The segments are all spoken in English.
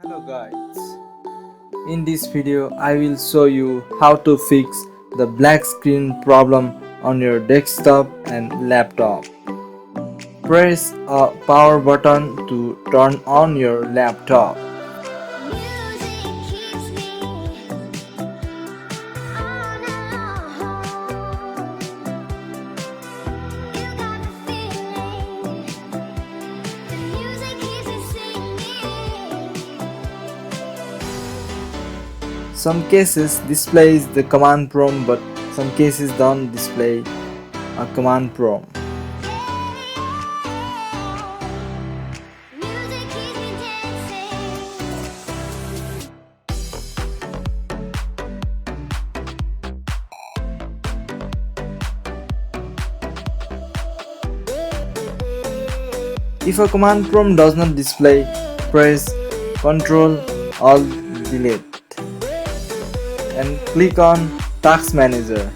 Hello guys, in this video I will show you how to fix the black screen problem on your desktop and laptop. Press a power button to turn on your laptop. Some cases displays the command prompt, but some cases don't display a command prompt. If a command prompt does not display, press Ctrl Alt Delete and click on Task Manager.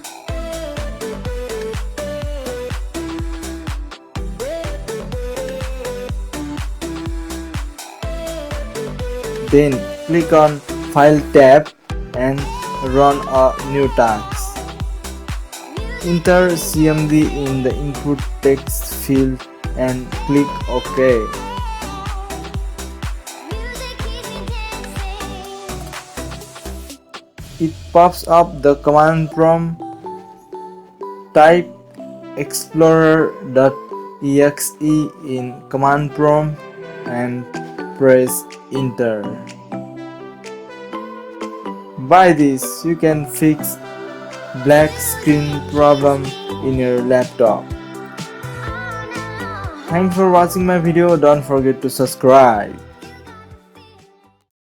Then click on File tab and run a new task. Enter CMD in the input text field and click OK. It pops up the command prompt. Type explorer.exe in command prompt and press enter. By this you can fix black screen problem in your laptop. Thanks for watching my video. Don't forget to subscribe.